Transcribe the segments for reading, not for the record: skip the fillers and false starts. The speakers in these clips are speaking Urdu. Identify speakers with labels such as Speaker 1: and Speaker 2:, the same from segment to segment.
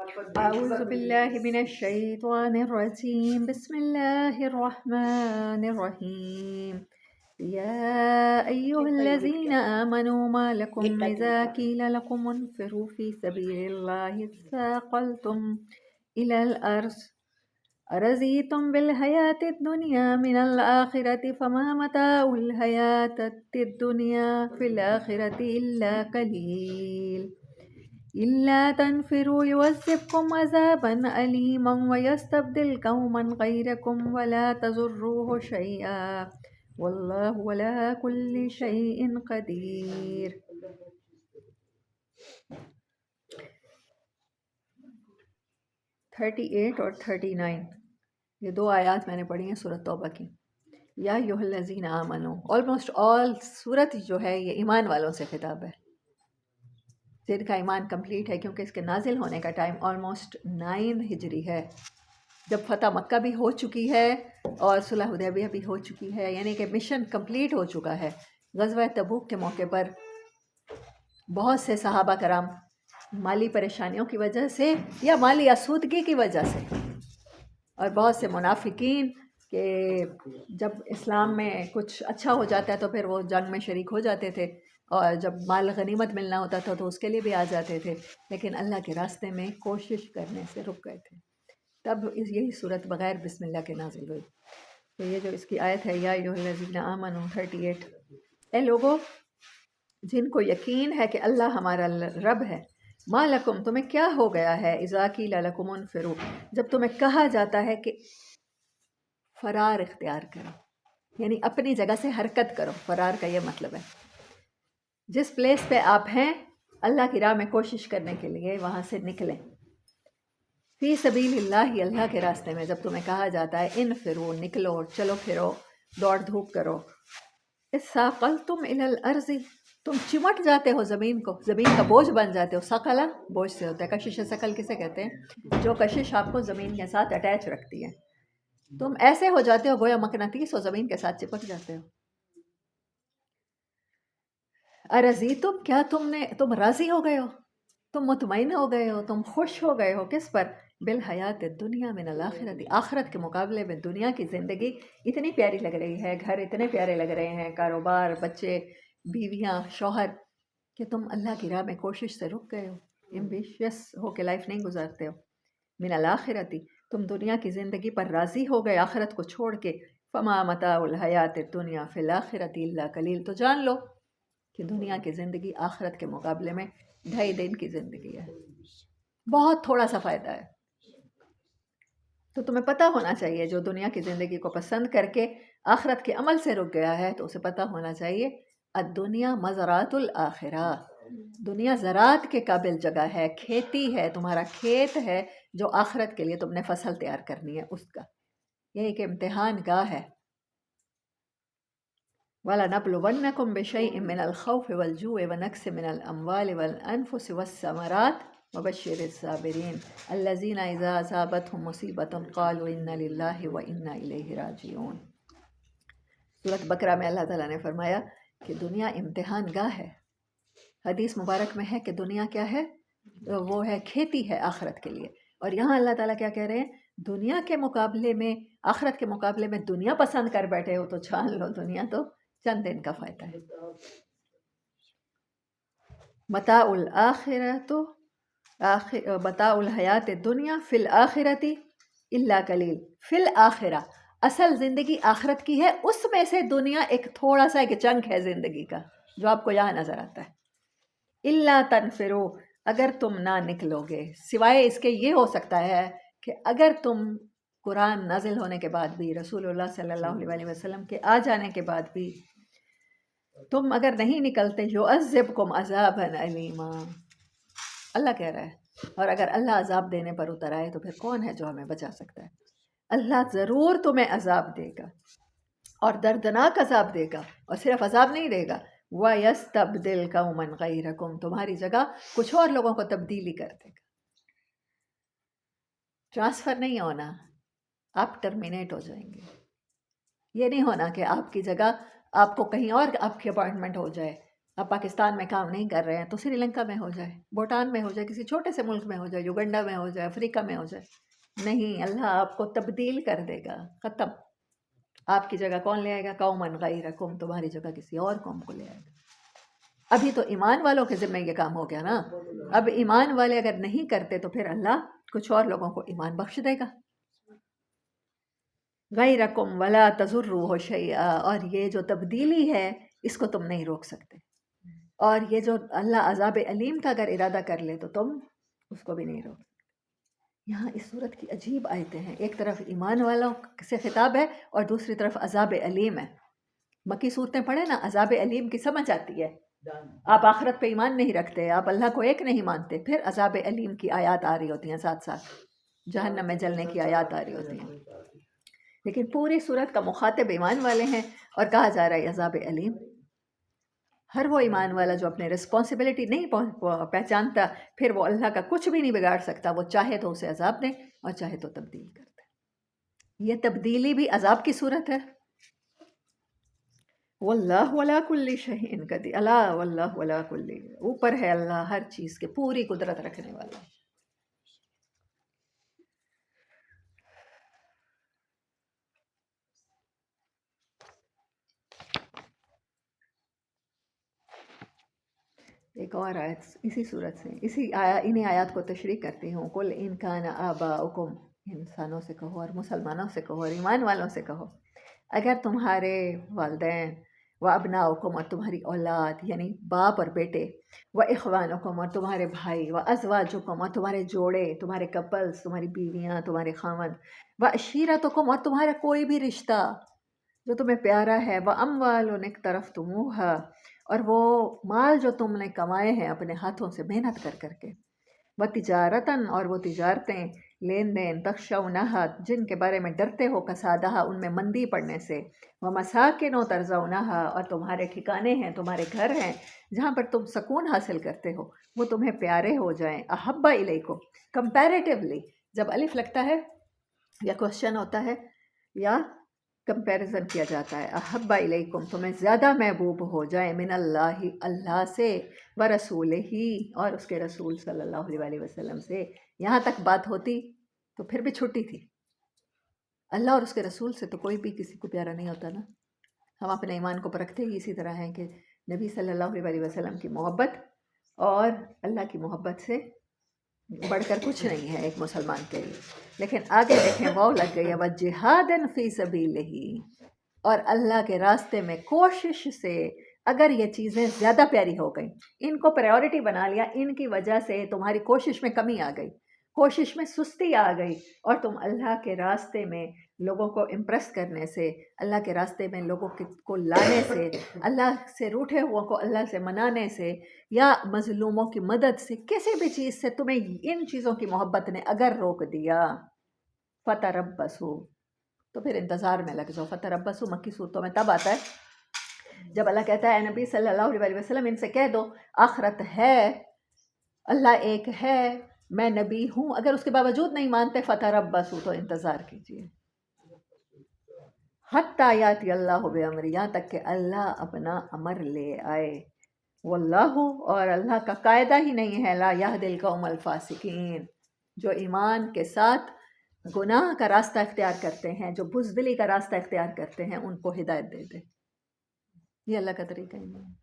Speaker 1: أعوذ بالله من الشيطان الرجيم. بسم الله الرحمن الرحيم. يا أيها الذين آمنوا ما لكم إذا قيل لكم انفروا في سبيل الله اثاقلتم إلى الأرض أرضيتم بالحياة الدنيا من الآخرة فما متاع الحياة الدنيا في الآخرة إلا قليل إلا تنفروا يعذبكم عذابا أليما ويستبدل قوما غيركم ولا تضروه شيئا والله على كل شيء قدير. 38 اور 39 یہ دو آیات میں نے پڑھی ہیں سورۃ توبہ کی. یا ایھا الذین آمنو، آلموسٹ آل سورت جو ہے یہ ایمان والوں سے خطاب ہے جن کا ایمان کمپلیٹ ہے، کیونکہ اس کے نازل ہونے کا ٹائم آلموسٹ 9 ہجری ہے، جب فتح مکہ بھی ہو چکی ہے اور صلح حدیبیہ بھی ہو چکی ہے، یعنی کہ مشن کمپلیٹ ہو چکا ہے. غزوہ تبوک کے موقع پر بہت سے صحابہ کرام مالی پریشانیوں کی وجہ سے یا مالی آسودگی کی وجہ سے، اور بہت سے منافقین کہ جب اسلام میں کچھ اچھا ہو جاتا ہے تو پھر وہ جنگ میں شریک ہو جاتے تھے، اور جب مال غنیمت ملنا ہوتا تھا تو اس کے لیے بھی آ جاتے تھے، لیکن اللہ کے راستے میں کوشش کرنے سے رک گئے تھے. تب یہی صورت بغیر بسم اللہ کے نازل ہوئی. تو یہ جو اس کی آیت ہے یا ایھا الذین آمنوا 38، اے لوگو جن کو یقین ہے کہ اللہ ہمارا رب ہے، ما لکم تمہیں کیا ہو گیا ہے، اذا قیل لکم انفروا جب تمہیں کہا جاتا ہے کہ فرار اختیار کرو، یعنی اپنی جگہ سے حرکت کرو. فرار کا یہ مطلب ہے جس پلیس پہ آپ ہیں اللہ کی راہ میں کوشش کرنے کے لیے وہاں سے نکلیں. فی سبیل اللہ، اللہ کے راستے میں جب تمہیں کہا جاتا ہے انفرو، نکلو، چلو پھرو، دوڑ دھوپ کرو. اثاقلتم الی الارض تم چمٹ جاتے ہو زمین کو، زمین کا بوجھ بن جاتے ہو. ثقلہ بوجھ سے ہوتا ہے. کشش ثقل کسے کہتے ہیں؟ جو کشش آپ کو زمین کے ساتھ اٹیچ رکھتی ہے. تم ایسے ہو جاتے ہو گویا مقناطیس ہو، زمین کے ساتھ چپک جاتے ہو. ارضیتم کیا تم راضی ہو گئے ہو، تم مطمئن ہو گئے ہو، تم خوش ہو گئے ہو کس پر؟ بالحیات الدنیا من الآخرت، آخرت کے مقابلے میں دنیا کی زندگی اتنی پیاری لگ رہی ہے، گھر اتنے پیارے لگ رہے ہیں، کاروبار، بچے، بیویاں، شوہر، کہ تم اللہ کی راہ میں کوشش سے رک گئے ہو، ایمبیشیس ہو کے لائف نہیں گزارتے ہو. من الآخرتی تم دنیا کی زندگی پر راضی ہو گئے آخرت کو چھوڑ کے. فما متاع الحیات الدنیا فی الآخرۃ الا قلیل، تو جان لو کہ دنیا کی زندگی آخرت کے مقابلے میں 2.5 دن کی زندگی ہے، بہت تھوڑا سا فائدہ ہے. تو تمہیں پتہ ہونا چاہیے جو دنیا کی زندگی کو پسند کر کے آخرت کے عمل سے رک گیا ہے تو اسے پتہ ہونا چاہیے الدنیا مزرعۃ الآخرہ، دنیا زراعت کے قابل جگہ ہے، کھیتی ہے، تمہارا کھیت ہے جو آخرت کے لیے تم نے فصل تیار کرنی ہے اس کا. یہ ایک امتحان گاہ ہے. وَلَنَبْلُوَنَّكُمْ بِشَيْءٍ مِّنَ الْخَوْفِ وَالْجُوعِ وَنَقْصٍ مِّنَ الْأَمْوَالِ وَالْأَنفُسِ وَالثَّمَرَاتِ وَبَشِّرِ الصَّابِرِينَ الَّذِينَ إِذَا أَصَابَتْهُمْ مُصِيبَةٌ قَالُوا إِنَّ لِلَّهِ وَإِنَّا إِلَيْهِ راجعون. سورۃ بقرہ میں اللہ تعالیٰ نے فرمایا کہ دنیا امتحان گاہ ہے. حدیث مبارک میں ہے کہ دنیا کیا ہے؟ وہ ہے کھیتی ہے آخرت کے لیے. اور یہاں اللہ تعالیٰ کیا کہہ رہے ہیں؟ دنیا کے مقابلے میں، آخرت کے مقابلے میں دنیا پسند کر بیٹھے ہو تو جان لو دنیا تو چند دن کا فائدہ ہے. متاع الآخرۃ متاع الحیات الدنیا فی الآخرۃ الا قلیل. فی الآخرہ اصل زندگی آخرت کی ہے، اس میں سے دنیا ایک تھوڑا سا ایک چنک ہے زندگی کا جو آپ کو یہاں نظر آتا ہے. الا تنفروا اگر تم نہ نکلو گے، سوائے اس کے یہ ہو سکتا ہے کہ اگر تم قرآن نازل ہونے کے بعد بھی، رسول اللہ صلی اللہ علیہ وسلم کے آ جانے کے بعد بھی تم اگر نہیں نکلتے، یعذبکم عذابا علیما، اللہ کہہ رہا ہے، اور اگر اللہ عذاب دینے پر اتر آئے تو پھر کون ہے جو ہمیں بچا سکتا ہے؟ اللہ ضرور تمہیں عذاب دے گا اور دردناک عذاب دے گا، اور صرف عذاب نہیں دے گا، وَيَسْتَبْدِلْ قَوْمًا غَيْرَكُمْ تمہاری جگہ کچھ اور لوگوں کو تبدیلی کر دے گا. ٹرانسفر نہیں ہونا، آپ ٹرمینیٹ ہو جائیں گے. یہ نہیں ہونا کہ آپ کی جگہ آپ کو کہیں اور آپ کی اپائنٹمنٹ ہو جائے. آپ پاکستان میں کام نہیں کر رہے ہیں تو سری لنکا میں ہو جائے، بھوٹان میں ہو جائے، کسی چھوٹے سے ملک میں ہو جائے، یوگنڈا میں ہو جائے، افریقہ میں ہو جائے، نہیں، اللہ آپ کو تبدیل کر دے گا، ختم۔ آپ کی جگہ کون لے آئے گا؟ قومن غیرکم، تمہاری جگہ کسی اور قوم کو لے آئے گا۔ ابھی تو ایمان والوں کے ذمہ یہ کام ہو گیا نا، اب ایمان والے اگر نہیں کرتے تو پھر اللہ کچھ اور لوگوں کو ایمان بخش دے گا۔ غیرکم ولا تضروہ شیئا، اور یہ جو تبدیلی ہے اس کو تم نہیں روک سکتے، اور یہ جو اللہ عذاب علیم کا اگر ارادہ کر لے تو تم اس کو بھی نہیں روک سکتے۔ یہاں اس صورت کی عجیب آیتیں ہیں، ایک طرف ایمان والوں سے خطاب ہے اور دوسری طرف عذاب علیم ہے۔ مکی صورتیں پڑھیں نا، عذاب علیم کی سمجھ آتی ہے، آپ آخرت پہ ایمان نہیں رکھتے، آپ اللہ کو ایک نہیں مانتے، پھر عذاب علیم کی آیات آ رہی ہوتی ہیں ساتھ ساتھ، جہنم میں جلنے کی آیات آ رہی ہوتی ہیں، لیکن پوری صورت کا مخاطب ایمان والے ہیں، اور کہا جا رہا ہے عذاب علیم۔ ہر وہ ایمان والا جو اپنے رسپانسبلٹی نہیں پہچانتا، پھر وہ اللہ کا کچھ بھی نہیں بگاڑ سکتا، وہ چاہے تو اسے عذاب دے اور چاہے تو تبدیل کر دے۔ یہ تبدیلی بھی عذاب کی صورت ہے۔ واللہ ولا کل شیء قدیر، اللہ واللہ ولا کل، اوپر ہے اللہ ہر چیز کے، پوری قدرت رکھنے والا۔ ایک اور آیت اسی صورت سے، انہی آیات کو تشریح کرتی ہوں۔ قل ان کان آباؤکم، انسانوں سے کہو اور مسلمانوں سے کہو اور ایمان والوں سے کہو، اگر تمہارے والدین، و ابناؤکم، اور تمہاری اولاد یعنی باپ اور بیٹے، و اخوانکم، اور تمہارے بھائی، و ازواجکم، اور تمہارے جوڑے، تمہارے کپلز، تمہاری بیویاں، تمہارے خاوند، و عشیرتکم، اور تمہارا کوئی بھی رشتہ جو تمہیں پیارا ہے، و اموال اقترفتموہا، اور وہ مال جو تم نے کمائے ہیں اپنے ہاتھوں سے محنت کر کر کے، وہ تجارتاً، اور وہ تجارتیں، لین دین، تخشونہا، جن کے بارے میں ڈرتے ہو، کسادہا، ان میں مندی پڑنے سے، وہ مساکن و ترزونہا، اور تمہارے ٹھکانے ہیں، تمہارے گھر ہیں جہاں پر تم سکون حاصل کرتے ہو، وہ تمہیں پیارے ہو جائیں، احب الیکم، کمپیریٹیولی، جب الف لگتا ہے یا کوشچن ہوتا ہے یا کمپیریزن کیا جاتا ہے، احب الیکم، تمہیں زیادہ محبوب ہو جائے، من اللہ، اللہ سے، و رسول ہی، اور اس کے رسول صلی اللہ علیہ وسلم سے۔ یہاں تک بات ہوتی تو پھر بھی چھٹی تھی، اللہ اور اس کے رسول سے تو کوئی بھی کسی کو پیارا نہیں ہوتا نا۔ ہم اپنے ایمان کو پرکھتے ہی اسی طرح ہیں کہ نبی صلی اللہ علیہ وسلم کی محبت اور اللہ کی محبت سے بڑھ کر کچھ نہیں ہے ایک مسلمان کے لیے۔ لیکن آگے دیکھیں، وہ لگ گئی اب جہادن فی سبیلہ، اور اللہ کے راستے میں کوشش سے، اگر یہ چیزیں زیادہ پیاری ہو گئیں، ان کو پریورٹی بنا لیا، ان کی وجہ سے تمہاری کوشش میں کمی آ گئی، کوشش میں سستی آ گئی، اور تم اللہ کے راستے میں لوگوں کو امپریس کرنے سے، اللہ کے راستے میں لوگوں کو لانے سے، اللہ سے روٹھے ہوا کو اللہ سے منانے سے، یا مظلوموں کی مدد سے، کسی بھی چیز سے تمہیں ان چیزوں کی محبت نے اگر روک دیا، فتربصوا، تو پھر انتظار میں لگ جاؤ۔ فتربصوا مکی صورتوں میں تب آتا ہے جب اللہ کہتا ہے اے نبی صلی اللہ علیہ وسلم، ان سے کہہ دو آخرت ہے، اللہ ایک ہے، میں نبی ہوں، اگر اس کے باوجود نہیں مانتے فتربصوا، تو انتظار کیجیے، حتی یاتی اللہ بامری، یہاں تک کہ اللہ اپنا امر لے آئے۔ واللہ، اور اللہ کا قاعدہ ہی نہیں ہے، لا یہدی القوم الفاسقین، جو ایمان کے ساتھ گناہ کا راستہ اختیار کرتے ہیں، جو بزدلی کا راستہ اختیار کرتے ہیں، ان کو ہدایت دے دے۔ یہ اللہ کا طریقہ ہی نہیں ہے۔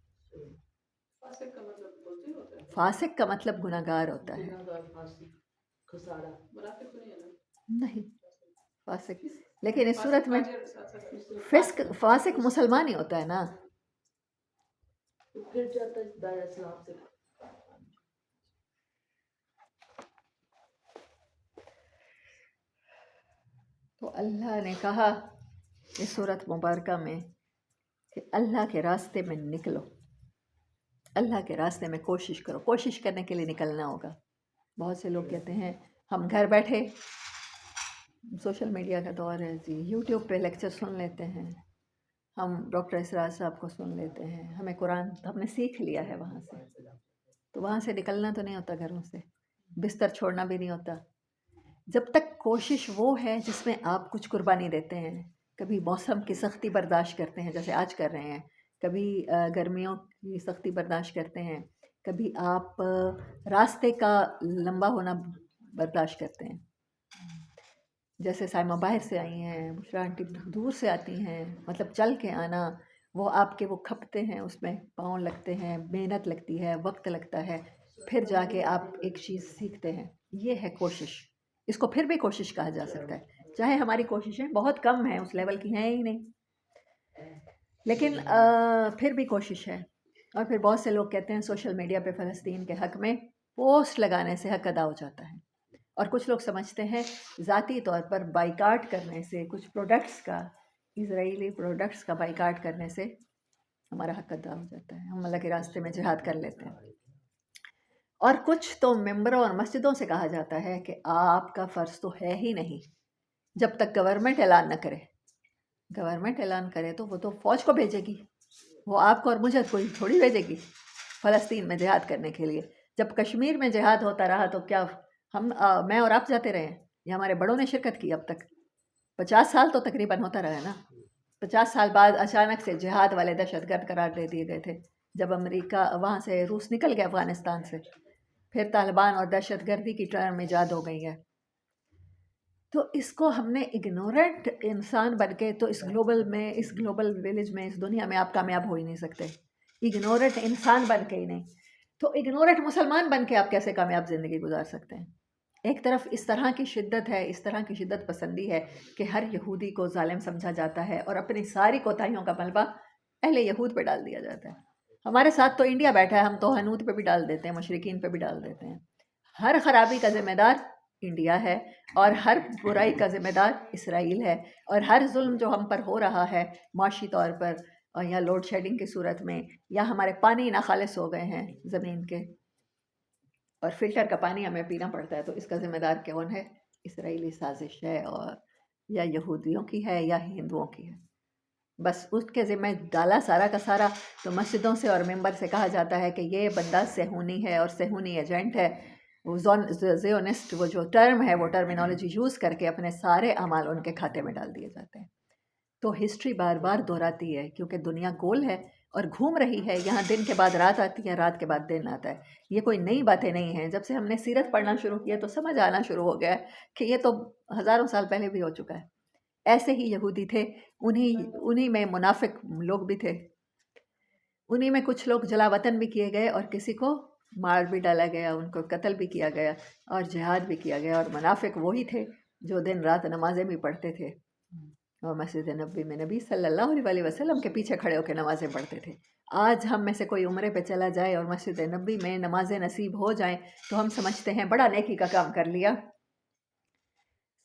Speaker 1: فاسق کا مطلب گناہگار ہوتا ہے، نہیں فاسق، لیکن اس صورت میں فاسق مسلمان ہی ہوتا ہے نا۔ تو اللہ نے کہا اس صورت مبارکہ میں کہ اللہ کے راستے میں نکلو، اللہ کے راستے میں کوشش کرو، کوشش کرنے کے لیے نکلنا ہوگا۔ بہت سے لوگ کہتے ہیں ہم گھر بیٹھے، سوشل میڈیا کا دور ہے جی، یوٹیوب پہ لیکچر سن لیتے ہیں، ہم ڈاکٹر اسرار صاحب کو سن لیتے ہیں، ہمیں قرآن ہم نے سیکھ لیا ہے وہاں سے، تو وہاں سے نکلنا تو نہیں ہوتا، گھروں سے بستر چھوڑنا بھی نہیں ہوتا، جب تک کوشش وہ ہے جس میں آپ کچھ قربانی دیتے ہیں، کبھی موسم کی سختی برداشت کرتے ہیں جیسے آج کر رہے ہیں، کبھی گرمیوں کی سختی برداشت کرتے ہیں، کبھی آپ راستے کا لمبا ہونا برداشت کرتے ہیں. جیسے سائمہ باہر سے آئی ہیں، بشرا آنٹی دور سے آتی ہیں، مطلب چل کے آنا، وہ آپ کے وہ کھپتے ہیں، اس میں پاؤں لگتے ہیں، محنت لگتی ہے، وقت لگتا ہے، پھر جا کے آپ ایک چیز سیکھتے ہیں. یہ ہے کوشش. اس کو پھر بھی کوشش کہا جا سکتا ہے، چاہے ہماری کوششیں بہت کم ہیں، اس لیول کی ہیں ہی نہیں، لیکن پھر بھی کوشش ہے. اور پھر بہت سے لوگ کہتے ہیں سوشل میڈیا پہ فلسطین کے حق میں پوسٹ لگانے سے حق ادا ہو جاتا ہے، اور کچھ لوگ سمجھتے ہیں ذاتی طور پر بائیکاٹ کرنے سے، کچھ پروڈکٹس کا، اسرائیلی پروڈکٹس کا بائیکاٹ کرنے سے ہمارا حق ادا ہو جاتا ہے، ہم اللہ کے راستے میں جہاد کر لیتے ہیں. اور کچھ تو ممبروں اور مسجدوں سے کہا جاتا ہے کہ آپ کا فرض تو ہے ہی نہیں جب تک گورنمنٹ اعلان نہ کرے. گورنمنٹ اعلان کرے تو وہ تو فوج کو بھیجے گی، وہ آپ کو اور مجھے کوئی تھوڑی بھیجے گی فلسطین میں جہاد کرنے کے لیے. جب کشمیر میں جہاد ہوتا رہا تو کیا ہم میں اور آپ جاتے رہے ہیں یا ہمارے بڑوں نے شرکت کی؟ اب تک 50 سال تو تقریباً ہوتا رہا نا. 50 سال بعد اچانک سے جہاد والے دہشت گرد قرار دے دیے گئے تھے جب امریکہ وہاں سے، روس نکل گیا افغانستان سے، پھر طالبان اور دہشت گردی کی ٹرم ایجاد ہو گئی ہے. تو اس کو ہم نے اگنورنٹ انسان بن کے، تو اس گلوبل میں، اس گلوبل ویلیج میں، اس دنیا میں آپ کامیاب ہو ہی نہیں سکتے اگنورنٹ انسان بن کے ہی نہیں. تو اگنورنٹ مسلمان بن کے آپ کیسے کامیاب زندگی گزار سکتے ہیں؟ ایک طرف اس طرح کی شدت ہے، اس طرح کی شدت پسندی ہے کہ ہر یہودی کو ظالم سمجھا جاتا ہے اور اپنی ساری کوتاہیوں کا ملبہ اہل یہود پہ ڈال دیا جاتا ہے. ہمارے ساتھ تو انڈیا بیٹھا ہے، ہم تو حنوت پہ بھی ڈال دیتے ہیں، مشرقین پہ بھی ڈال دیتے ہیں. ہر خرابی کا ذمہ دار انڈیا ہے، اور ہر برائی کا ذمہ دار اسرائیل ہے، اور ہر ظلم جو ہم پر ہو رہا ہے معاشی طور پر، اور یا لوڈ شیڈنگ کی صورت میں، یا ہمارے پانی ناخالص ہو گئے ہیں زمین کے اور فلٹر کا پانی ہمیں پینا پڑتا ہے، تو اس کا ذمہ دار کون ہے؟ اسرائیلی سازش ہے، اور یا یہودیوں کی ہے یا ہندوؤں کی ہے. بس اس کے ذمہ ڈالا سارا کا سارا. تو مسجدوں سے اور ممبر سے کہا جاتا ہے کہ یہ بندہ صہیونی ہے اور صہیونی ایجنٹ ہے. وہ زیونسٹ، وہ جو ٹرم ہے، وہ ٹرمینالوجی یوز کر کے اپنے سارے اعمال ان کے کھاتے میں ڈال دیے جاتے ہیں. تو ہسٹری بار بار دہراتی ہے کیونکہ دنیا گول ہے اور گھوم رہی ہے. یہاں دن کے بعد رات آتی ہے، رات کے بعد دن آتا ہے. یہ کوئی نئی باتیں نہیں ہیں. جب سے ہم نے سیرت پڑھنا شروع کیا تو سمجھ آنا شروع ہو گیا کہ یہ تو ہزاروں سال پہلے بھی ہو چکا ہے. ایسے ہی یہودی تھے، انہی میں منافق لوگ بھی تھے، انہی میں کچھ لوگ جلا وطن بھی کیے گئے اور کسی کو مار بھی ڈالا گیا، ان کو قتل بھی کیا گیا اور جہاد بھی کیا گیا. اور منافق وہی تھے جو دن رات نمازیں بھی پڑھتے تھے اور مسجد نبوی میں نبی صلی اللہ علیہ وسلم کے پیچھے کھڑے ہو کے نمازیں پڑھتے تھے. آج ہم میں سے کوئی عمرے پہ چلا جائے اور مسجد نبوی میں نمازیں نصیب ہو جائیں تو ہم سمجھتے ہیں بڑا نیکی کا کام کر لیا.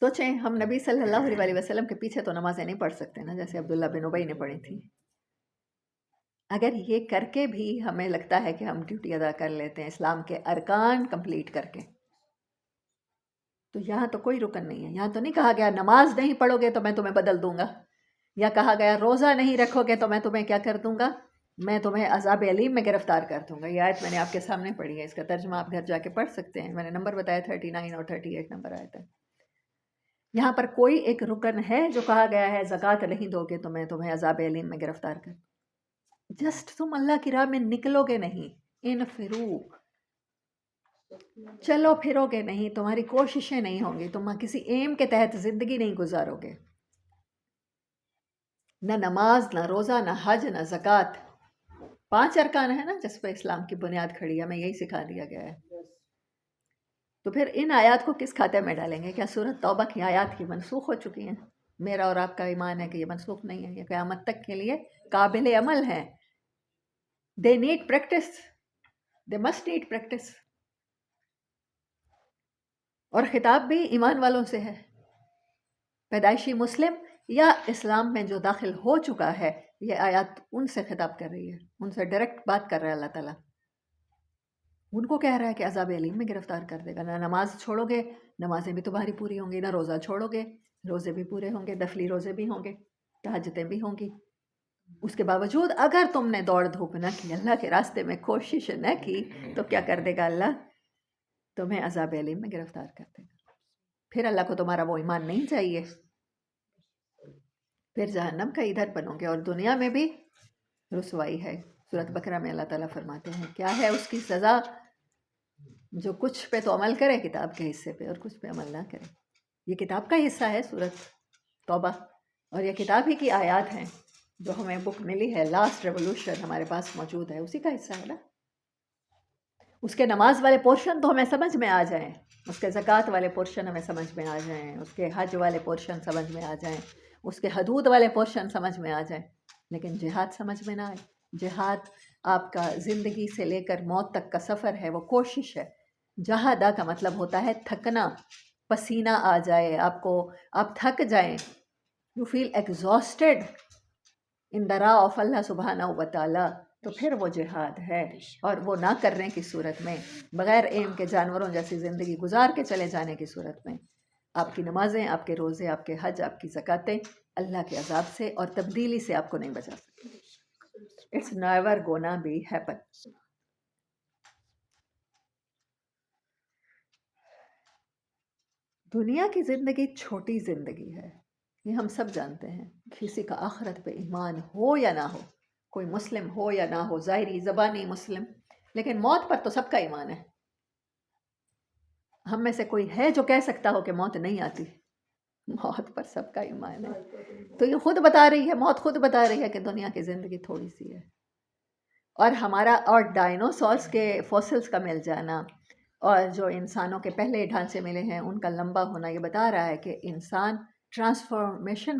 Speaker 1: سوچیں، ہم نبی صلی اللہ علیہ وسلم کے پیچھے تو نمازیں نہیں پڑھ سکتے نا، جیسے عبداللہ بن ابی نے پڑھی تھی. اگر یہ کر کے بھی ہمیں لگتا ہے کہ ہم ڈیوٹی ادا کر لیتے ہیں اسلام کے ارکان کمپلیٹ کر کے، تو یہاں تو کوئی رکن نہیں ہے. یہاں تو نہیں کہا گیا نماز نہیں پڑھو گے تو میں تمہیں بدل دوں گا، یا کہا گیا روزہ نہیں رکھو گے تو میں تمہیں کیا کر دوں گا، میں تمہیں عذاب علیم میں گرفتار کر دوں گا. یہ آیت میں نے آپ کے سامنے پڑھی ہے، اس کا ترجمہ آپ گھر جا کے پڑھ سکتے ہیں. میں نے نمبر بتایا 39 اور 38 نمبر آیت ہے. یہاں پر کوئی ایک رکن ہے جو کہا گیا ہے زکوٰۃ نہیں دو گے تو میں تمہیں عذاب علیم میں گرفتار کر. جسٹ تم اللہ کی راہ میں نکلو گے نہیں، انفرو، چلو پھرو گے نہیں، تمہاری کوششیں نہیں ہوں گی، تم کسی ایم کے تحت زندگی نہیں گزارو گے. نہ نماز، نہ روزہ، نہ حج، نہ زکوٰۃ. 5 ارکان ہے نا جس پہ اسلام کی بنیاد کھڑی ہے، ہمیں یہی سکھا دیا گیا ہے. تو پھر ان آیات کو کس کھاتے میں ڈالیں گے؟ کیا سورۃ توبہ کی آیات کی منسوخ ہو چکی ہیں؟ میرا اور آپ کا ایمان ہے کہ یہ منسوخ نہیں ہے، یہ قیامت تک کے لیے قابل عمل ہے. They need practice, they must need practice. اور خطاب بھی ایمان والوں سے ہے، پیدائشی مسلم یا اسلام میں جو داخل ہو چکا ہے. یہ آیات ان سے خطاب کر رہی ہے، ان سے ڈائریکٹ بات کر رہا ہے اللہ تعالیٰ. ان کو کہہ رہا ہے کہ عذاب علیم میں گرفتار کر دے گا. نہ نماز چھوڑو گے، نمازیں بھی تمہاری پوری ہوں گی، نہ روزہ چھوڑو گے، روزے بھی پورے ہوں گے، دفلی روزے بھی ہوں گے، تہجدیں بھی ہوں گی. اس کے باوجود اگر تم نے دوڑ دھوپ نہ کی، اللہ کے راستے میں کوشش نہ کی، تو کیا کر دے گا اللہ؟ تمہیں عذاب علیم میں گرفتار کر دے گا. پھر اللہ کو تمہارا وہ ایمان نہیں چاہیے، پھر جہنم کا ایندھن بنو گے. اور دنیا میں بھی رسوائی ہے. سورۃ بقرہ میں اللہ تعالیٰ فرماتے ہیں کیا ہے اس کی سزا، جو کچھ پہ تو عمل کرے کتاب کے حصے پہ اور کچھ پہ عمل نہ کرے. یہ کتاب کا حصہ ہے سورۃ توبہ، اور یہ کتاب ہی کی آیات ہیں جو ہمیں بک ملی ہے. لاسٹ ریولوشن ہمارے پاس موجود ہے، اسی کا حصہ ہے نا. اس کے نماز والے پورشن تو ہمیں سمجھ میں آ جائیں، اس کے زکوٰۃ والے پورشن ہمیں سمجھ میں آ جائیں، اس کے حج والے پورشن سمجھ میں آ جائیں، اس کے حدود والے پورشن سمجھ میں آ جائیں، لیکن جہاد سمجھ میں نہ آئے. جہاد آپ کا زندگی سے لے کر موت تک کا سفر ہے، وہ کوشش ہے. جہادا کا مطلب ہوتا ہے تھکنا، پسینہ آ جائے آپ کو، آپ تھک جائیں، یو فیل ایگزاسٹڈ ان دا راہ آف اللہ سبحانہ و تعالیٰ، تو پھر وہ جہاد ہے. اور وہ نہ کرنے کی صورت میں، بغیر ایم کے جانوروں جیسی زندگی گزار کے چلے جانے کی صورت میں، آپ کی نمازیں، آپ کے روزے، آپ کے حج، آپ کی زکاتیں اللہ کے عذاب سے اور تبدیلی سے آپ کو نہیں بچا سکتے. It's never gonna be happen. دنیا کی زندگی چھوٹی زندگی ہے، یہ ہم سب جانتے ہیں. کسی کا آخرت پہ ایمان ہو یا نہ ہو، کوئی مسلم ہو یا نہ ہو، ظاہری زبانی مسلم، لیکن موت پر تو سب کا ایمان ہے. ہم میں سے کوئی ہے جو کہہ سکتا ہو کہ موت نہیں آتی؟ موت پر سب کا ایمان ہے. تو یہ خود بتا رہی ہے، موت خود بتا رہی ہے کہ دنیا کی زندگی تھوڑی سی ہے. اور ہمارا اور ڈائنوسورس کے فوسلز کا مل جانا اور جو انسانوں کے پہلے ڈھانچے ملے ہیں ان کا لمبا ہونا، یہ بتا رہا ہے کہ انسان ٹرانسفارمیشن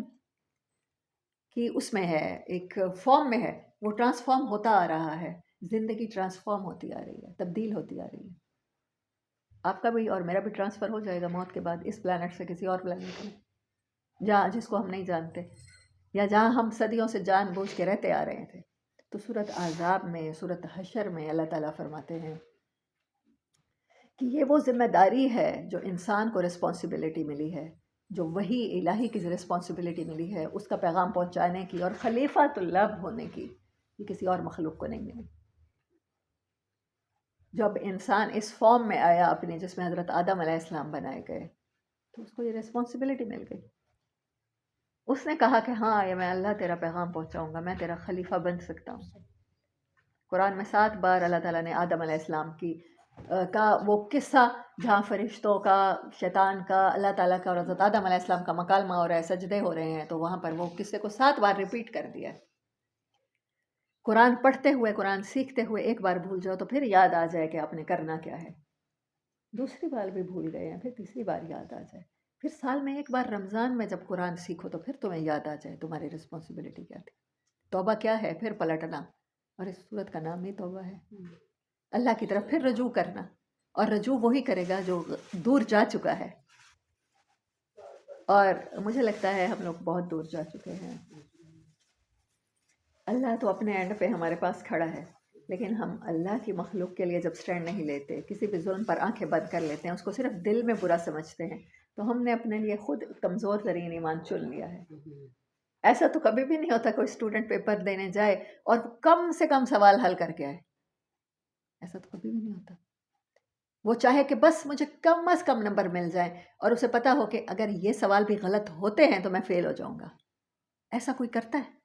Speaker 1: کی اس میں ہے، ایک فارم میں ہے، وہ ٹرانسفارم ہوتا آ رہا ہے. زندگی ٹرانسفارم ہوتی آ رہی ہے، تبدیل ہوتی آ رہی ہے. آپ کا بھی اور میرا بھی ٹرانسفر ہو جائے گا موت کے بعد، اس پلانٹ سے کسی اور پلانٹ میں، جہاں جس کو ہم نہیں جانتے، یا جہاں ہم صدیوں سے جان بوجھ کے رہتے آ رہے تھے. تو سورۃ احزاب میں، سورۃ حشر میں اللہ تعالیٰ فرماتے ہیں کہ یہ وہ ذمہ داری ہے جو انسان کو رسپانسبلٹی ملی ہے، جو وہی الہی کی رسپانسبلٹی ملی ہے اس کا پیغام پہنچانے کی اور خلیفۃ اللہ ہونے کی. یہ کسی اور مخلوق کو نہیں ملی. جب انسان اس فارم میں آیا اپنے، جس میں حضرت آدم علیہ السلام بنائے گئے، تو اس کو یہ رسپانسبلٹی مل گئی. اس نے کہا کہ ہاں یہ میں اللہ تیرا پیغام پہنچاؤں گا، میں تیرا خلیفہ بن سکتا ہوں. قرآن میں 7 بار اللہ تعالیٰ نے آدم علیہ السلام کی کا وہ قصہ، جہاں فرشتوں کا، شیطان کا، اللہ تعالیٰ کا اور حضرت آدم علیہ السلام کا مکالمہ ہو رہا ہے، سجدے ہو رہے ہیں، تو وہاں پر وہ قصے کو 7 بار ریپیٹ کر دیا. قرآن پڑھتے ہوئے، قرآن سیکھتے ہوئے ایک بار بھول جاؤ تو پھر یاد آ جائے کہ آپ نے کرنا کیا ہے. دوسری بار بھی بھول گئے ہیں، پھر تیسری بار یاد آ جائے. پھر سال میں ایک بار رمضان میں جب قرآن سیکھو تو پھر تمہیں یاد آ جائے تمہاری رسپانسبلٹی کیا تھی. توبہ کیا ہے؟ پھر پلٹنا، اور اس صورت کا نام ہی توبہ ہے. اللہ کی طرف پھر رجوع کرنا، اور رجوع وہی کرے گا جو دور جا چکا ہے. اور مجھے لگتا ہے ہم لوگ بہت دور جا چکے ہیں. اللہ تو اپنے اینڈ پہ ہمارے پاس کھڑا ہے، لیکن ہم اللہ کی مخلوق کے لیے جب سٹینڈ نہیں لیتے، کسی بھی ظلم پر آنکھیں بند کر لیتے ہیں، اس کو صرف دل میں برا سمجھتے ہیں، تو ہم نے اپنے لیے خود کمزور ترین ایمان چن لیا ہے. ایسا تو کبھی بھی نہیں ہوتا کوئی اسٹوڈنٹ پیپر دینے جائے اور کم سے کم سوال حل کر کے آئے. ایسا تو کبھی بھی نہیں ہوتا. وہ چاہے کہ بس مجھے کم از کم نمبر مل جائیں، اور اسے پتا ہو کہ اگر یہ سوال بھی غلط ہوتے ہیں تو میں فیل ہو جاؤں گا. ایسا کوئی کرتا ہے؟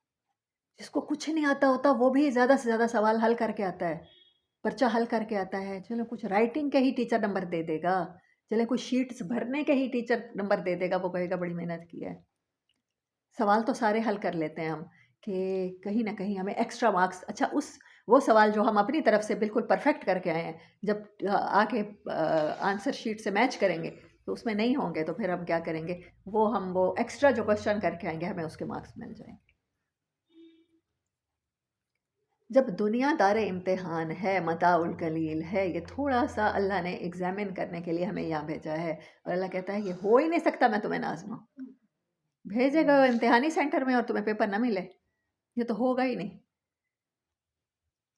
Speaker 1: جس کو کچھ نہیں آتا ہوتا وہ بھی زیادہ سے زیادہ سوال حل کر کے آتا ہے، پرچہ حل کر کے آتا ہے. چلو کچھ رائٹنگ کے ہی ٹیچر نمبر دے دے گا، چلے کچھ شیٹس بھرنے کے ہی ٹیچر نمبر دے دے گا، وہ کہے گا بڑی محنت کی ہے. سوال تو سارے حل کر لیتے ہیں ہم، کہ کہیں نہ کہیں ہمیں ایکسٹرا مارکس. اچھا وہ سوال جو ہم اپنی طرف سے بالکل پرفیکٹ کر کے آئے ہیں، جب آ کے آنسر شیٹ سے میچ کریں گے تو اس میں نہیں ہوں گے، تو پھر ہم کیا کریں گے؟ وہ ایکسٹرا جو کوشچن کر کے آئیں گے ہمیں اس کے مارکس مل جائیں گے. جب دنیا دار امتحان ہے، متاع القلیل ہے، یہ تھوڑا سا اللہ نے ایگزامن کرنے کے لیے ہمیں یہاں بھیجا ہے. اور اللہ کہتا ہے یہ ہو ہی نہیں سکتا میں تمہیں نازماؤں. بھیجے گا امتحانی سینٹر میں اور تمہیں پیپر نہ ملے، یہ تو ہوگا ہی نہیں.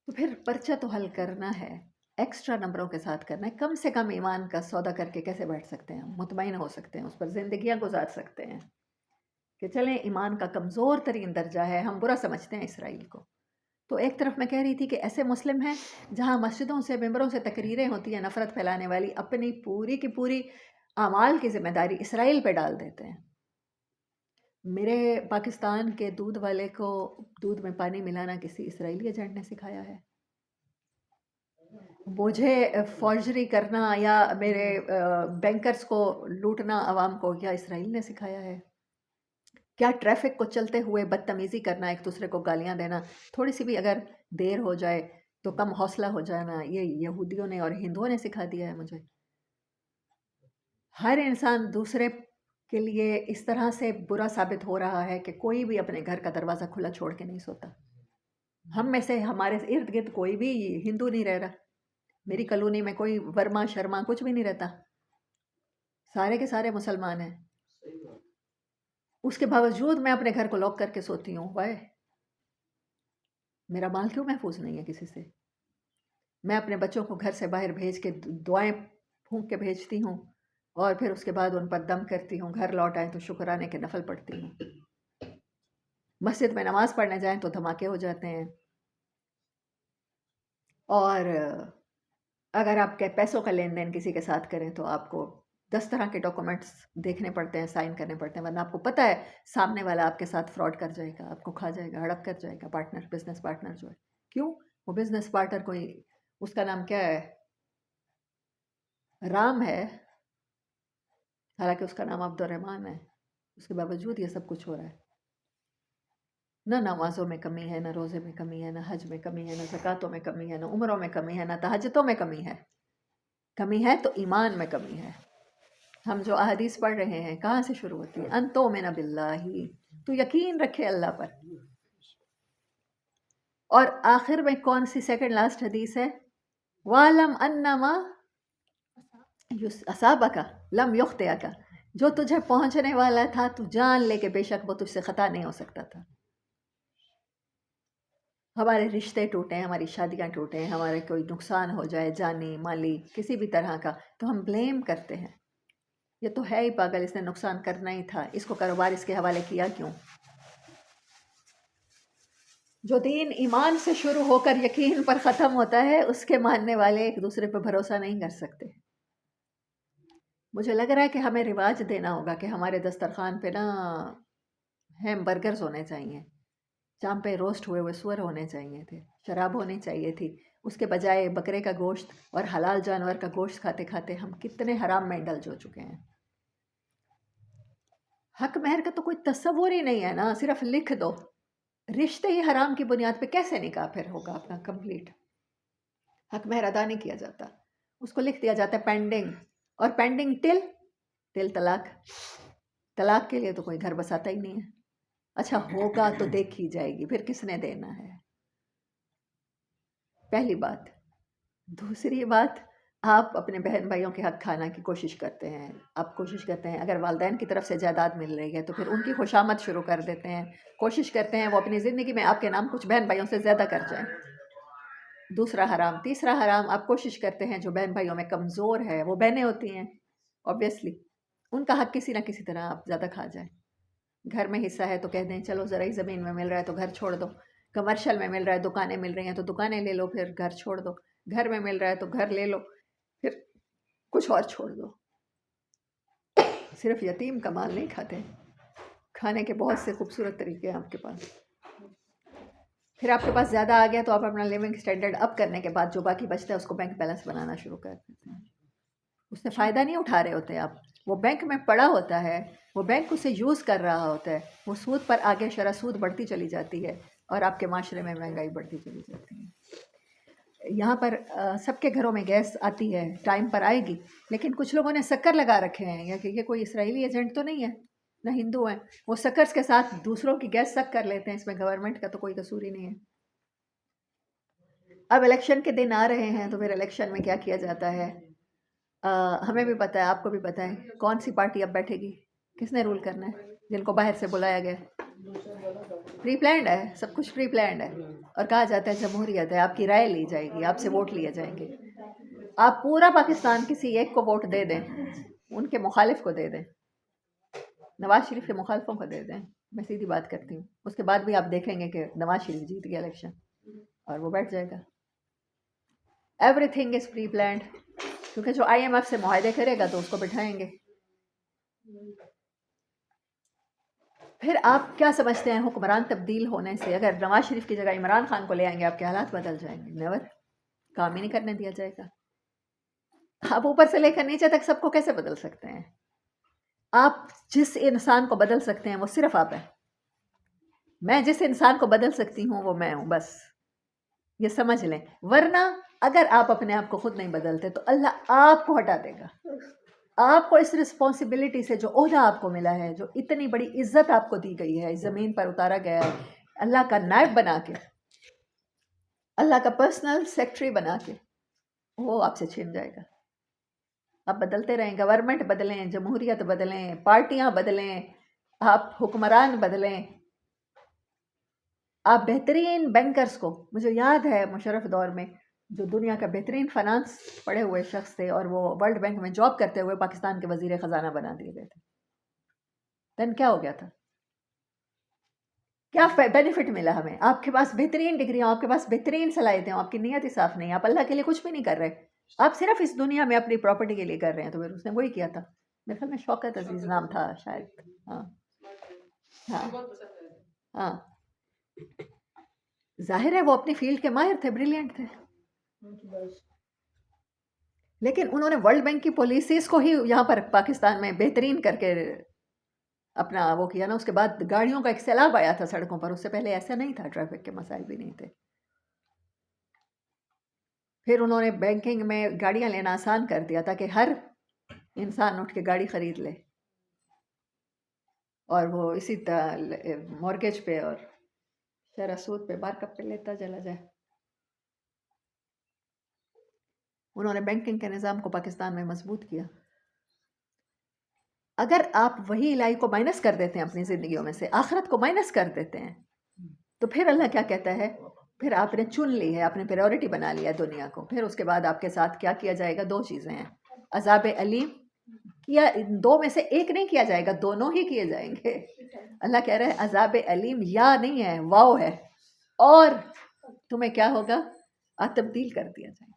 Speaker 1: تو پھر پرچہ تو حل کرنا ہے، ایکسٹرا نمبروں کے ساتھ کرنا ہے. کم سے کم ایمان کا سودا کر کے کیسے بیٹھ سکتے ہیں ہم؟ مطمئن ہو سکتے ہیں، اس پر زندگیاں گزار سکتے ہیں کہ چلیں ایمان کا کمزور ترین درجہ ہے. ہم برا سمجھتے ہیں اسرائیل کو. تو ایک طرف میں کہہ رہی تھی کہ ایسے مسلم ہیں جہاں مسجدوں سے، ممبروں سے تقریریں ہوتی ہیں نفرت پھیلانے والی، اپنی پوری کی پوری اعمال کی ذمہ داری اسرائیل پہ ڈال دیتے ہیں. میرے پاکستان کے دودھ والے کو دودھ میں پانی ملانا کسی اسرائیلی ایجنٹ نے سکھایا ہے؟ مجھے فارجری کرنا یا میرے بینکرز کو لوٹنا عوام کو کیا اسرائیل نے سکھایا ہے؟ کیا ٹریفک کو چلتے ہوئے بدتمیزی کرنا، ایک دوسرے کو گالیاں دینا، تھوڑی سی بھی اگر دیر ہو جائے تو کم حوصلہ ہو جانا، یہ یہودیوں نے اور ہندوؤں نے سکھا دیا ہے مجھے؟ ہر انسان دوسرے کے لیے اس طرح سے برا ثابت ہو رہا ہے کہ کوئی بھی اپنے گھر کا دروازہ کھلا چھوڑ کے نہیں سوتا۔ ہم میں سے ہمارے ارد گرد کوئی بھی ہندو نہیں رہ رہا، میری کالونی میں کوئی ورما شرما کچھ بھی نہیں رہتا، سارے کے سارے مسلمان ہیں۔ اس کے باوجود میں اپنے گھر کو لاک کر کے سوتی ہوں۔ وائے میرا مال کیوں محفوظ نہیں ہے کسی سے؟ میں اپنے بچوں کو گھر سے باہر بھیج کے دعائیں پھونک کے بھیجتی ہوں، اور پھر اس کے بعد ان پر دم کرتی ہوں، گھر لوٹ آئیں تو شکرانے کے نفل پڑھتی ہوں، مسجد میں نماز پڑھنے جائیں تو دھماکے ہو جاتے ہیں، اور اگر آپ کے پیسوں کا لین دین کسی کے ساتھ کریں تو آپ کو 10 طرح کے ڈاکومنٹس دیکھنے پڑتے ہیں، سائن کرنے پڑتے ہیں، ورنہ آپ کو پتہ ہے سامنے والا آپ کے ساتھ فراڈ کر جائے گا، آپ کو کھا جائے گا، ہڑپ کر جائے گا، پارٹنر، بزنس پارٹنر جو ہے۔ کیوں؟ وہ بزنس پارٹنر کوئی، اس کا نام کیا ہے، رام ہے، حالانکہ اس کا نام عبد الرحمن ہے، اس کے باوجود یہ سب کچھ ہو رہا ہے۔ نہ نمازوں میں کمی ہے، نہ روزے میں کمی ہے، نہ حج میں کمی ہے، نہ زکوٰۃوں میں کمی ہے، نہ عمروں میں کمی ہے، نہ تہجدوں میں کمی ہے۔ کمی ہے تو ایمان میں کمی ہے۔ ہم جو احادیث پڑھ رہے ہیں کہاں سے شروع ہوتی ہے؟ ان تؤمن باللہ، تو یقین رکھے اللہ پر۔ اور آخر میں کون سی سیکنڈ لاسٹ حدیث ہے؟ وَاعْلَمْ أَنَّمَا أَصَابَكَ لَمْ يُخْطِئَكَ، جو تجھے پہنچنے والا تھا تو جان لے کہ بے شک وہ تجھ سے خطا نہیں ہو سکتا تھا۔ ہمارے رشتے ٹوٹیں، ہماری شادیاں ٹوٹیں، ہمارے کوئی نقصان ہو جائے جانی مالی کسی بھی طرح کا، تو ہم بلیم کرتے ہیں، یہ تو ہے ہی پاگل، اس نے نقصان کرنا ہی تھا، اس کو کاروبار اس کے حوالے کیا کیوں؟ جو دین ایمان سے شروع ہو کر یقین پر ختم ہوتا ہے، اس کے ماننے والے ایک دوسرے پہ بھروسہ نہیں کر سکتے۔ مجھے لگ رہا ہے کہ ہمیں رواج دینا ہوگا کہ ہمارے دسترخوان پہ نا ہیم برگرز ہونے چاہیے، جہاں پہ روسٹ ہوئے سور ہونے چاہیے تھے، شراب ہونی چاہیے تھی، اس کے بجائے بکرے کا گوشت اور حلال جانور کا گوشت کھاتے کھاتے ہم کتنے حرام میں ڈل ہو چکے ہیں۔ حق مہر کا تو کوئی تصور ہی نہیں ہے نا، صرف لکھ دو۔ رشتے ہی حرام کی بنیاد پہ کیسے نکاح پھر ہوگا اپنا کمپلیٹ؟ حق مہر ادا نہیں کیا جاتا، اس کو لکھ دیا جاتا ہے پینڈنگ، اور پینڈنگ ٹل طلاق۔ طلاق کے لیے تو کوئی گھر بساتا ہی نہیں ہے۔ اچھا ہوگا تو دیکھی جائے گی، پھر کس نے دینا ہے؟ پہلی بات۔ دوسری بات، آپ اپنے بہن بھائیوں کے حق کھانا کی کوشش کرتے ہیں، آپ کوشش کرتے ہیں اگر والدین کی طرف سے جائیداد مل رہی ہے تو پھر ان کی خوشامد شروع کر دیتے ہیں، کوشش کرتے ہیں وہ اپنی زندگی میں آپ کے نام کچھ بہن بھائیوں سے زیادہ کر جائیں۔ دوسرا حرام۔ تیسرا حرام، آپ کوشش کرتے ہیں جو بہن بھائیوں میں کمزور ہے، وہ بہنیں ہوتی ہیں اوبیسلی، ان کا حق کسی نہ کسی طرح آپ زیادہ کھا جائیں۔ گھر میں حصہ ہے تو کہہ دیں چلو زرعی زمین میں مل رہا ہے تو گھر چھوڑ دو، کمرشل میں مل رہا ہے، دکانیں مل رہی ہیں تو دکانیں لے لو، پھر گھر چھوڑ دو، گھر میں مل رہا ہے تو گھر لے لو، پھر کچھ اور چھوڑ دو۔ صرف یتیم کا مال نہیں کھاتے، کھانے کے بہت سے خوبصورت طریقے ہیں آپ کے پاس۔ پھر آپ کے پاس زیادہ آ گیا تو آپ اپنا لیونگ سٹینڈرڈ اپ کرنے کے بعد جو باقی بچتا ہے اس کو بینک بیلنس بنانا شروع کر دیتے ہیں۔ اس سے فائدہ نہیں اٹھا رہے ہوتے آپ، وہ بینک میں پڑا ہوتا ہے، وہ بینک اسے یوز کر رہا ہوتا ہے، وہ سود پر آگے شرح سود بڑھتی چلی جاتی ہے اور آپ کے معاشرے میں مہنگائی بڑھتی چلی جاتی ہے۔ یہاں پر سب کے گھروں میں گیس آتی ہے، ٹائم پر آئے گی، لیکن کچھ لوگوں نے سکر لگا رکھے ہیں، یا کہ یہ کوئی اسرائیلی ایجنٹ تو نہیں ہے، نہ ہندو ہیں، وہ سکرز کے ساتھ دوسروں کی گیس سک کر لیتے ہیں، اس میں گورنمنٹ کا تو کوئی قصور ہی نہیں ہے۔ اب الیکشن کے دن آ رہے ہیں تو پھر الیکشن میں کیا کیا جاتا ہے؟ ہمیں بھی پتہ ہے، آپ کو بھی پتہ ہے کون سی پارٹی اب بیٹھے گی، کس نے رول کرنا ہے، جن کو باہر سے بلایا گیا۔ پری پلانڈ ہے، سب کچھ پری پلانڈ ہے، اور کہا جاتا ہے جمہوریت ہے، آپ کی رائے لی جائے گی، آپ سے ووٹ لیے جائیں گے۔ آپ پورا پاکستان کسی ایک کو ووٹ دے دیں، ان کے مخالف کو دے دیں، نواز شریف کے مخالفوں کو دے دیں، میں سیدھی بات کرتی ہوں، اس کے بعد بھی آپ دیکھیں گے کہ نواز شریف جیت گیا الیکشن اور وہ بیٹھ جائے گا۔ Everything is pre planned, کیونکہ جو آئی ایم ایف سے معاہدے کرے گا تو اس کو بٹھائیں گے۔ پھر آپ کیا سمجھتے ہیں حکمران تبدیل ہونے سے اگر نواز شریف کی جگہ عمران خان کو لے آئیں گے آپ کے حالات بدل جائیں گے؟ نیور، کام ہی نہیں کرنے دیا جائے گا. آپ اوپر سے لے کر نیچے تک سب کو کیسے بدل سکتے ہیں؟ آپ جس انسان کو بدل سکتے ہیں وہ صرف آپ ہیں. میں جس انسان کو بدل سکتی ہوں وہ میں ہوں، بس یہ سمجھ لیں. ورنہ اگر آپ اپنے آپ کو خود نہیں بدلتے تو اللہ آپ کو ہٹا دے گا. آپ کو اس رسپانسبلٹی سے جو عہدہ آپ کو ملا ہے، جو اتنی بڑی عزت آپ کو دی گئی ہے، اس زمین پر اتارا گیا ہے اللہ کا نائب بنا کے، اللہ کا پرسنل سیکٹری بنا کے، وہ آپ سے چھین جائے گا. آپ بدلتے رہیں، گورنمنٹ بدلیں، جمہوریت بدلیں، پارٹیاں بدلیں، آپ حکمران بدلیں. آپ بہترین بینکرز کو، مجھے یاد ہے مشرف دور میں جو دنیا کا بہترین فنانس پڑھے ہوئے شخص تھے اور وہ ورلڈ بینک میں جاب کرتے ہوئے پاکستان کے وزیر خزانہ بنا دیے گئے تھے. دین کیا ہو گیا تھا؟ کیا بینیفٹ ملا ہمیں؟ آپ کے پاس بہترین ڈگری ہوں، آپ کے پاس بہترین صلاحیتیں ہوں، آپ کی نیت ہی صاف نہیں، آپ اللہ کے لیے کچھ بھی نہیں کر رہے، آپ صرف اس دنیا میں اپنی پراپرٹی کے لیے کر رہے ہیں. تو پھر اس نے وہی کیا تھا، میرے خیال میں شوکت عزیز نام تھا شاید. ہاں ہاں ہاں، ظاہر ہے وہ اپنی فیلڈ کے ماہر تھے، بریلینٹ تھے، لیکن انہوں نے ورلڈ بینک کی پالیسیز کو ہی یہاں پر پاکستان میں بہترین کر کے اپنا وہ کیا نا. اس کے بعد گاڑیوں کا ایک سیلاب آیا تھا سڑکوں پر، اس سے پہلے ایسا نہیں تھا، ٹریفک کے مسائل بھی نہیں تھے. پھر انہوں نے بینکنگ میں گاڑیاں لینا آسان کر دیا تاکہ ہر انسان اٹھ کے گاڑی خرید لے، اور وہ اسی مورگیج پہ اور شرح سود پہ مارک اپ پہ لیتا چلا جائے. انہوں نے بینکنگ کے نظام کو پاکستان میں مضبوط کیا. اگر آپ وہی الہی کو مائنس کر دیتے ہیں اپنی زندگیوں میں سے، آخرت کو مائنس کر دیتے ہیں، تو پھر اللہ کیا کہتا ہے؟ پھر آپ نے چن لی ہے، آپ نے پریورٹی بنا لیا دنیا کو. پھر اس کے بعد آپ کے ساتھ کیا کیا جائے گا؟ دو چیزیں ہیں، عذاب علیم کیا، دو میں سے ایک نہیں کیا جائے گا، دونوں ہی کیے جائیں گے. اللہ کہہ رہا ہے عذاب علیم یا نہیں ہے، واو ہے، اور تمہیں کیا ہوگا؟ تبدیل کر دیا جائے گا.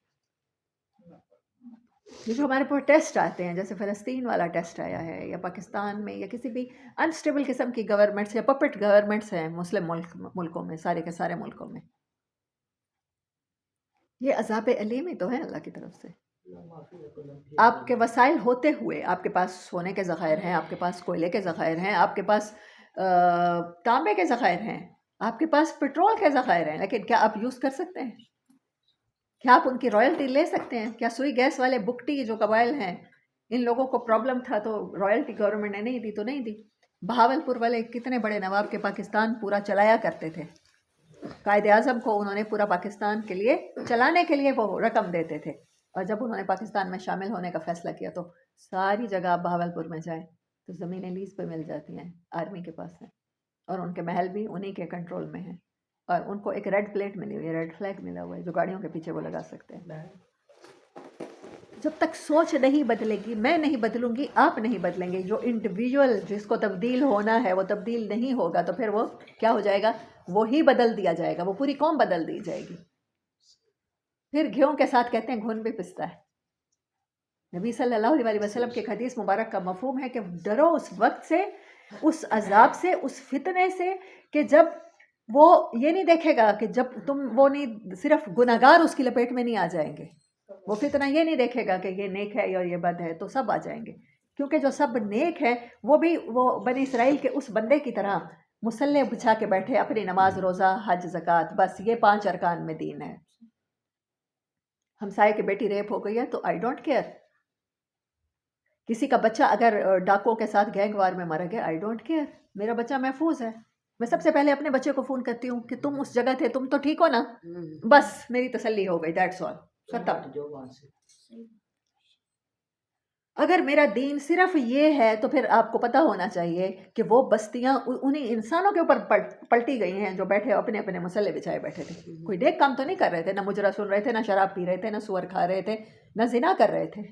Speaker 1: یہ جو ہمارے پاس ٹیسٹ آتے ہیں، جیسے فلسطین والا ٹیسٹ آیا ہے، یا پاکستان میں، یا کسی بھی انسٹیبل قسم کی گورنمنٹس یا پپٹ گورنمنٹس ہیں مسلم ملکوں میں، سارے کے سارے ملکوں میں، یہ عذاب علیم ہی تو ہے اللہ کی طرف سے. آپ کے وسائل ہوتے ہوئے، آپ کے پاس سونے کے ذخائر ہیں، آپ کے پاس کوئلے کے ذخائر ہیں، آپ کے پاس تانبے کے ذخائر ہیں، آپ کے پاس پیٹرول کے ذخائر ہیں، لیکن کیا آپ یوز کر سکتے ہیں؟ کیا آپ ان کی رائلٹی لے سکتے ہیں؟ کیا سوئی گیس والے بکٹی جو قبائل ہیں، ان لوگوں کو پرابلم تھا تو رائلٹی گورنمنٹ نے نہیں دی تو نہیں دی. بہاولپور والے کتنے بڑے نواب کے پاکستان پورا چلایا کرتے تھے، قائد اعظم کو انہوں نے پورا پاکستان کے لیے چلانے کے لیے وہ رقم دیتے تھے. اور جب انہوں نے پاکستان میں شامل ہونے کا فیصلہ کیا تو ساری جگہ آپ بہاولپور میں جائیں تو زمینیں لیز پہ مل جاتی ہیں، آرمی کے پاس ہیں، اور ان کے محل بھی انہی کے کنٹرول میں ہیں، اور ان کو ایک ریڈ پلیٹ ملی ہوئی ہے، ریڈ فلیگ ملا ہوا ہے جو گاڑیوں کے پیچھے وہ لگا سکتے ہیں. جب تک سوچ نہیں بدلے گی، میں نہیں بدلوں گی، آپ نہیں بدلیں گے، جو انڈیویجول جس کو تبدیل ہونا ہے وہ تبدیل نہیں ہوگا، تو پھر وہ کیا ہو جائے گا؟ وہی بدل دیا جائے گا، وہ پوری قوم بدل دی جائے گی. پھر گھیوں کے ساتھ کہتے ہیں گھن بھی پستا ہے. نبی صلی اللہ علیہ وسلم کے حدیث مبارک کا مفہوم ہے کہ ڈرو اس وقت سے، اس عذاب سے، اس فتنے سے، کہ جب وہ یہ نہیں دیکھے گا کہ جب تم وہ نہیں، صرف گناہگار اس کی لپیٹ میں نہیں آ جائیں گے. وہ فتنہ یہ نہیں دیکھے گا کہ یہ نیک ہے اور یہ بد ہے، تو سب آ جائیں گے. کیونکہ جو سب نیک ہے وہ بھی وہ بنی اسرائیل کے اس بندے کی طرح مسلح بچھا کے بیٹھے، اپنی نماز، روزہ، حج، زکوٰۃ، بس یہ 5 ارکان میں دین ہے. ہمسائے کی بیٹی ریپ ہو گئی ہے تو آئی ڈونٹ کیئر. کسی کا بچہ اگر ڈاکوؤں کے ساتھ گینگ وار میں مر گیا، آئی ڈونٹ کیئر، میرا بچہ محفوظ ہے. میں سب سے پہلے اپنے بچے کو فون کرتی ہوں کہ تم اس جگہ تھے، تم تو ٹھیک ہو نا، بس میری تسلی ہو گئی، دیٹس آل، ختم. اگر میرا دین صرف یہ ہے تو پھر آپ کو پتہ ہونا چاہیے کہ وہ بستیاں انہی انسانوں کے اوپر پلٹی گئی ہیں جو بیٹھے اپنے اپنے مسلح بچھائے بیٹھے تھے. کوئی نیک کام تو نہیں کر رہے تھے، نہ مجرا سن رہے تھے، نہ شراب پی رہے تھے، نہ سور کھا رہے تھے، نہ زنا کر رہے تھے.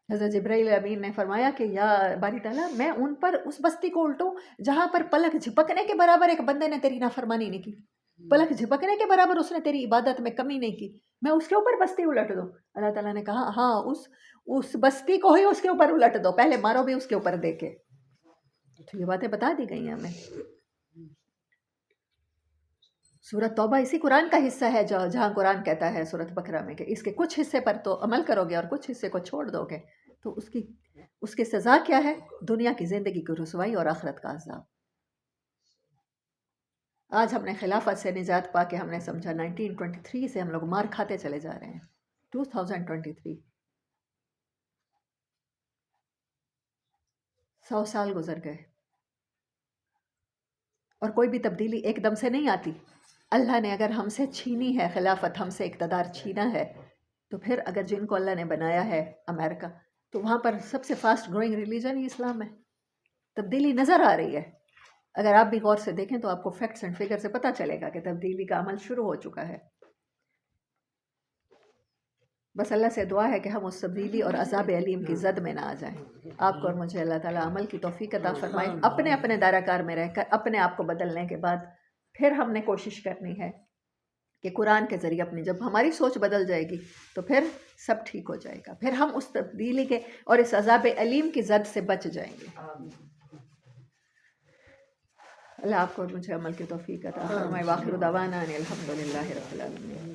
Speaker 1: حضرت جبرائیل امین نے فرمایا کہ یا باری تعالیٰ، میں ان پر اس بستی کو الٹوں جہاں پر پلک جھپکنے کے برابر ایک بندے نے تیری نافرمانی نہیں کی، پلک جھپکنے کے برابر اس نے تیری عبادت میں کمی نہیں کی، میں اس کے اوپر بستی الٹ دوں؟ اللہ تعالیٰ نے کہا ہاں، اس بستی کو ہی اس کے اوپر الٹ دو، پہلے مارو بھی اس کے اوپر دے کے. تو یہ باتیں بتا دی گئی ہیں ہمیں. سورۃ توبہ اسی قرآن کا حصہ ہے جہاں قرآن کہتا ہے سورۃ بقرہ میں کہ اس کے کچھ حصے پر تو عمل کرو گے اور کچھ حصے کو چھوڑ دو گے تو اس کی سزا کیا ہے؟ دنیا کی زندگی کی رسوائی اور آخرت کا عذاب. آج ہم نے خلافت سے نجات پا کے ہم نے سمجھا 1923 سے ہم لوگ مار کھاتے چلے جا رہے ہیں. 2023 100 سال گزر گئے اور کوئی بھی تبدیلی ایک دم سے نہیں آتی. اللہ نے اگر ہم سے چھینی ہے خلافت، ہم سے اقتدار چھینا ہے، تو پھر اگر جن کو اللہ نے بنایا ہے امریکہ، تو وہاں پر سب سے فاسٹ گروئنگ ریلیجن ہی اسلام ہے. تبدیلی نظر آ رہی ہے. اگر آپ بھی غور سے دیکھیں تو آپ کو فیکٹس اینڈ فگر سے پتہ چلے گا کہ تبدیلی کا عمل شروع ہو چکا ہے. بس اللہ سے دعا ہے کہ ہم اس تبدیلی اور عذاب علیم کی زد میں نہ آ جائیں. آپ کو اور مجھے اللہ تعالیٰ عمل کی توفیق عطا فرمائے. اپنے اپنے دائرہ کار میں رہ کر اپنے آپ کو بدلنے کے بعد پھر ہم نے کوشش کرنی ہے کہ قرآن کے ذریعے اپنی جب ہماری سوچ بدل جائے گی تو پھر سب ٹھیک ہو جائے گا. پھر ہم اس تبدیلی کے اور اس عذاب علیم کی زد سے بچ جائیں گے. اللہ آپ کو اور مجھے عمل کی توفیق عطا فرمائے. وآخر دعوانا ان الحمد للہ رب العالمین.